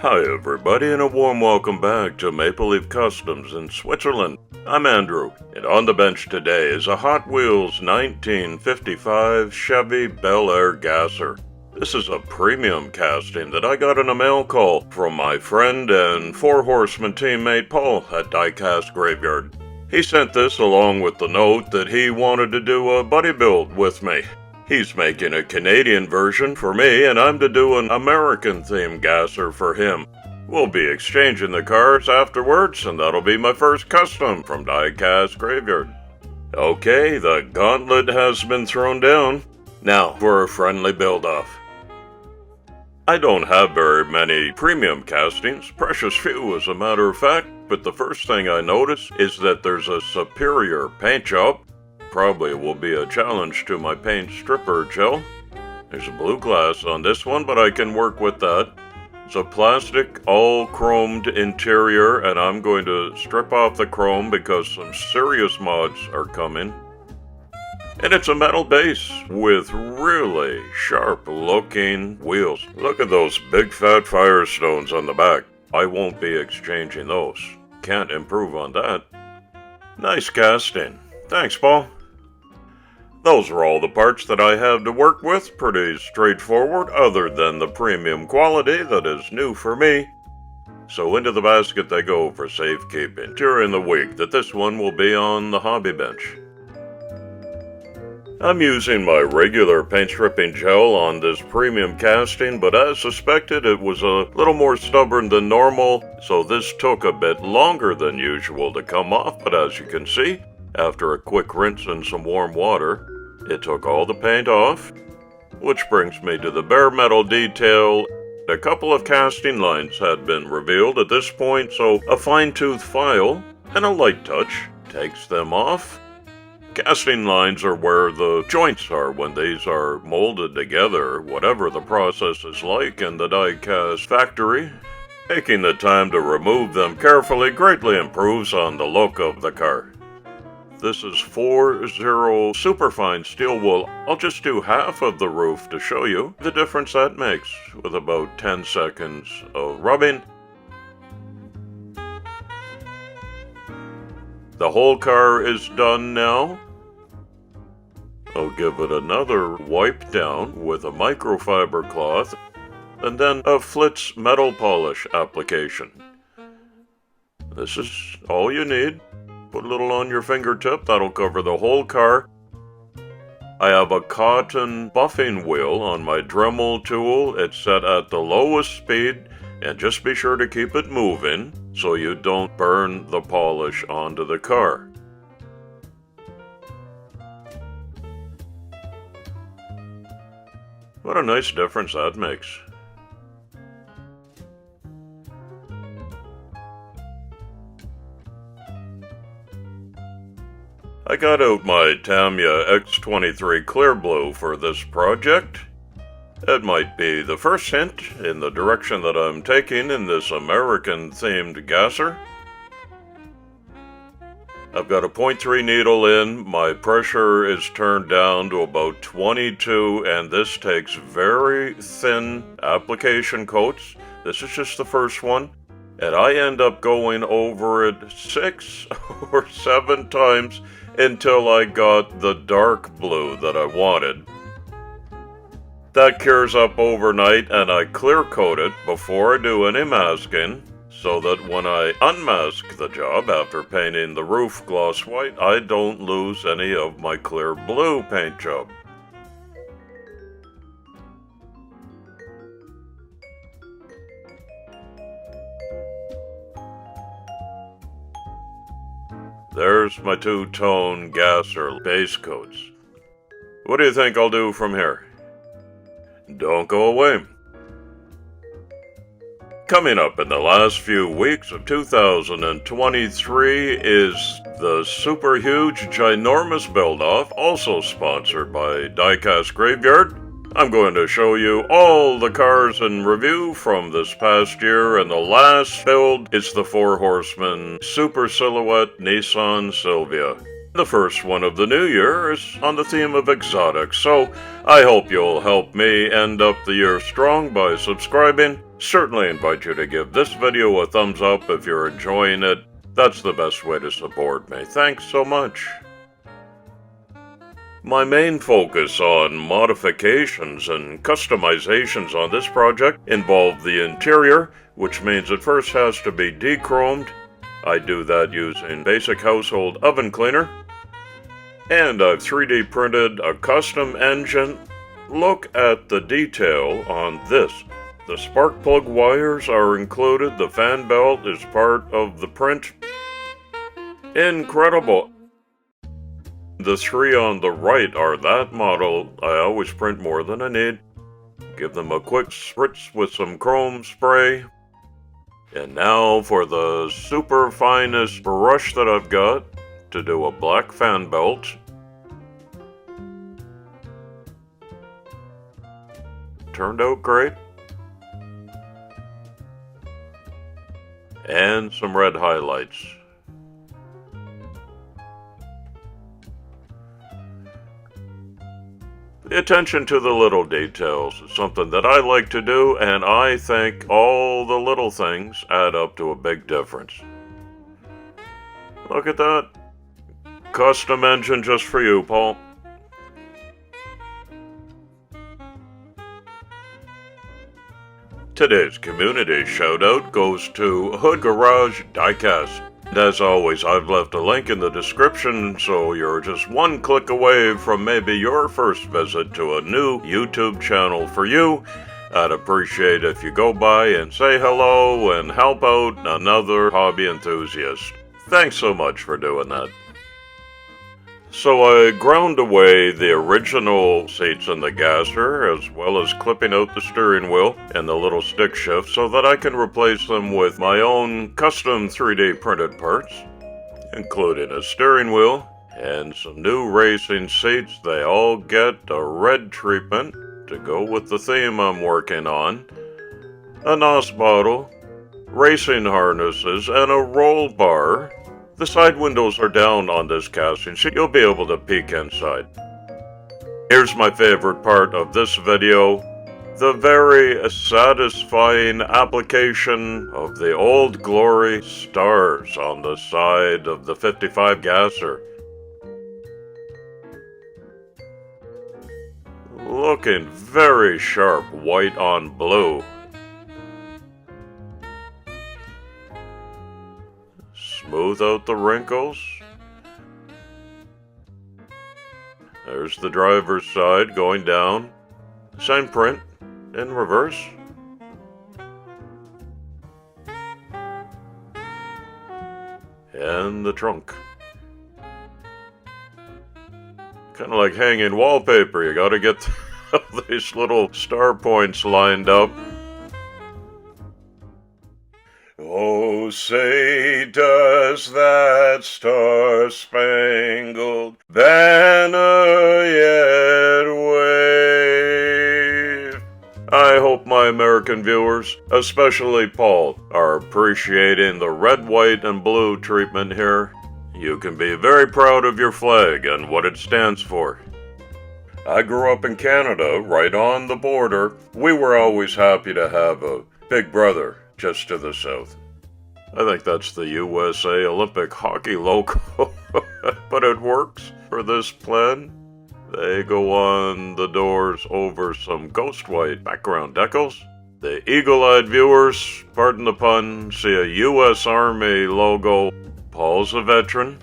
Hi everybody, and a warm welcome back to Maple Leaf Customs in Switzerland. I'm Andrew, and on the bench today is a Hot Wheels 1955 Chevy Bel Air Gasser. This is a premium casting that I got in a mail call from my friend and Four Horsemen teammate Paul at Diecast Graveyard. He sent this along with the note that he wanted to do a buddy build with me. He's making a Canadian version for me, and I'm to do an American-themed gasser for him. We'll be exchanging the cars afterwards, and that'll be my first custom from Diecast Graveyard. Okay, the gauntlet has been thrown down. Now for a friendly build-off. I don't have very many premium castings, precious few as a matter of fact, but the first thing I notice is that there's a superior paint job. Probably will be a challenge to my paint stripper gel. There's a blue glass on this one, but I can work with that. It's a plastic, all chromed interior, and I'm going to strip off the chrome because some serious mods are coming. And it's a metal base with really sharp looking wheels. Look at those big fat firestones on the back. I won't be exchanging those. Can't improve on that. Nice casting. Thanks, Paul. Those are all the parts that I have to work with, pretty straightforward other than the premium quality that is new for me. So into the basket they go for safekeeping during the week that this one will be on the hobby bench. I'm using my regular paint stripping gel on this premium casting, but as suspected it was a little more stubborn than normal, so this took a bit longer than usual to come off, but as you can see, after a quick rinse in some warm water, it took all the paint off, which brings me to the bare metal detail. A couple of casting lines had been revealed at this point, so a fine-tooth file and a light touch takes them off. Casting lines are where the joints are when these are molded together, whatever the process is like in the die-cast factory. Taking the time to remove them carefully greatly improves on the look of the car. This is 4-0 superfine steel wool. I'll just do half of the roof to show you the difference that makes with about 10 seconds of rubbing. The whole car is done now. I'll give it another wipe down with a microfiber cloth and then a Flitz metal polish application. This is all you need. Put a little on your fingertip, that'll cover the whole car. I have a cotton buffing wheel on my Dremel tool. It's set at the lowest speed, and just be sure to keep it moving so you don't burn the polish onto the car. What a nice difference that makes. I got out my Tamiya X23 Clear Blue for this project. It might be the first hint in the direction that I'm taking in this American-themed gasser. I've got a 0.3 needle in, my pressure is turned down to about 22, and this takes very thin application coats. This is just the first one. And I end up going over it 6 or 7 times until I got the dark blue that I wanted. That cures up overnight and I clear coat it before I do any masking so that when I unmask the job after painting the roof gloss white, I don't lose any of my clear blue paint job. There's my two-tone gasser base coats. What do you think I'll do from here? Don't go away. Coming up in the last few weeks of 2023 is the super huge, ginormous build-off, also sponsored by Diecast Graveyard. I'm going to show you all the cars in review from this past year, and the last build is the Four Horsemen Super Silhouette Nissan Silvia. The first one of the new year is on the theme of exotics, so I hope you'll help me end up the year strong by subscribing. Certainly invite you to give this video a thumbs up if you're enjoying it. That's the best way to support me. Thanks so much. My main focus on modifications and customizations on this project involve the interior, which means it first has to be dechromed. I do that using basic household oven cleaner. And I've 3D printed a custom engine. Look at the detail on this. The spark plug wires are included. The fan belt is part of the print. Incredible. The three on the right are that model. I always print more than I need. Give them a quick spritz with some chrome spray. And now for the super finest brush that I've got to do a black fan belt. Turned out great. And some red highlights. The attention to the little details is something that I like to do, and I think all the little things add up to a big difference. Look at that. Custom engine just for you, Paul. Today's community shoutout goes to Hoodgarage Diecast. And as always, I've left a link in the description, so you're just one click away from maybe your first visit to a new YouTube channel for you. I'd appreciate if you go by and say hello and help out another hobby enthusiast. Thanks so much for doing that. So I ground away the original seats in the Gasser, as well as clipping out the steering wheel and the little stick shift so that I can replace them with my own custom 3D printed parts, including a steering wheel and some new racing seats. They all get a red treatment to go with the theme I'm working on, a NOS bottle, racing harnesses, and a roll bar. The side windows are down on this casting, so you'll be able to peek inside. Here's my favorite part of this video, the very satisfying application of the Old Glory stars on the side of the 55 Gasser. Looking very sharp white on blue. Smooth out the wrinkles. There's the driver's side going down. Same print in reverse. And the trunk. Kind of like hanging wallpaper. You gotta get these little star points lined up. Oh, say does that star-spangled banner yet wave? I hope my American viewers, especially Paul, are appreciating the red, white, and blue treatment here. You can be very proud of your flag and what it stands for. I grew up in Canada, right on the border. We were always happy to have a big brother just to the south. I think that's the USA Olympic hockey logo, but it works for this plan. They go on the doors over some ghost white background decals. The eagle-eyed viewers, pardon the pun, see a US Army logo. Paul's a veteran.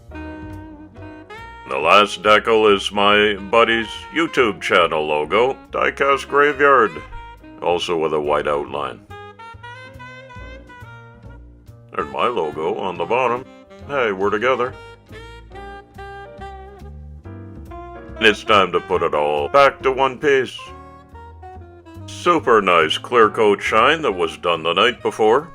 The last decal is my buddy's YouTube channel logo, Diecast Graveyard, also with a white outline. There's my logo on the bottom. Hey, we're together. And it's time to put it all back to one piece. Super nice clear coat shine that was done the night before.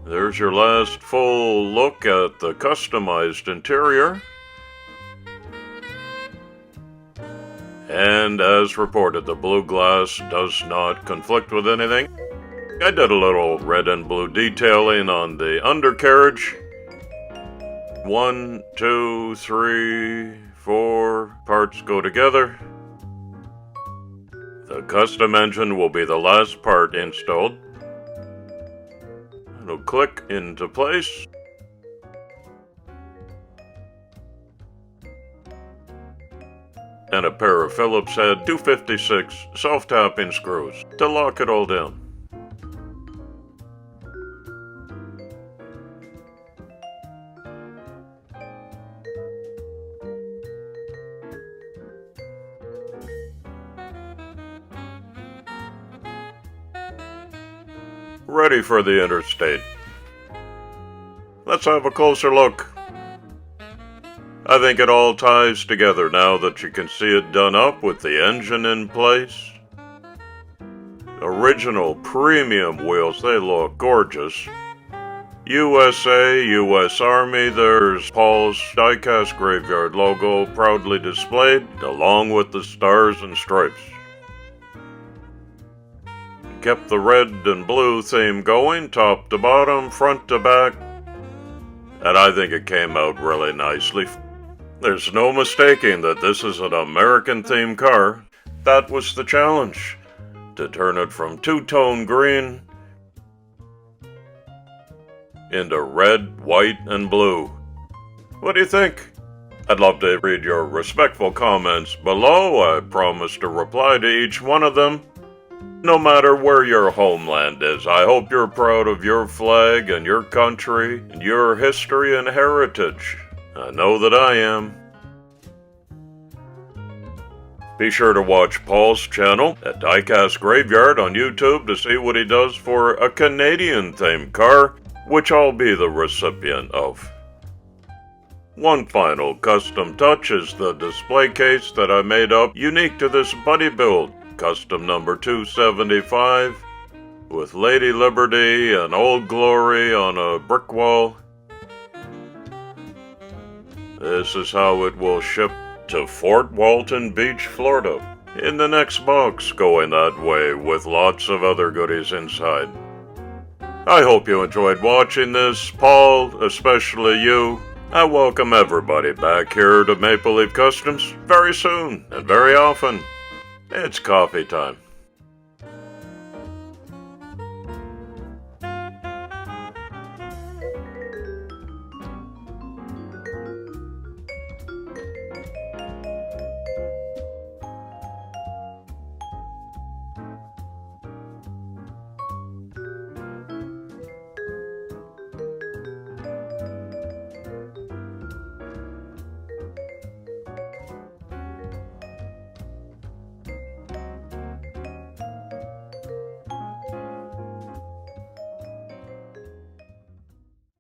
There's your last full look at the customized interior. And as reported, the blue glass does not conflict with anything. I did a little red and blue detailing on the undercarriage. 1, 2, 3, 4 parts go together. The custom engine will be the last part installed. It'll click into place. And a pair of Phillips head 256 self-tapping screws to lock it all down. Ready for the interstate. Let's have a closer look. I think it all ties together now that you can see it done up with the engine in place. Original premium wheels, they look gorgeous. USA, US Army, there's Paul's Diecast Graveyard logo proudly displayed, along with the stars and stripes. Kept the red and blue theme going, top to bottom, front to back, and I think it came out really nicely. There's no mistaking that this is an American-themed car. That was the challenge, to turn it from two-tone green into red, white, and blue. What do you think? I'd love to read your respectful comments below. I promise to reply to each one of them. No matter where your homeland is, I hope you're proud of your flag and your country and your history and heritage. I know that I am. Be sure to watch Paul's channel at Diecast Graveyard on YouTube to see what he does for a Canadian-themed car, which I'll be the recipient of. One final custom touch is the display case that I made up unique to this buddy build. Custom number 275, with Lady Liberty and Old Glory on a brick wall. This is how it will ship to Fort Walton Beach, Florida, in the next box going that way with lots of other goodies inside. I hope you enjoyed watching this, Paul, especially you. I welcome everybody back here to Maple Leaf Customs very soon and very often. It's coffee time.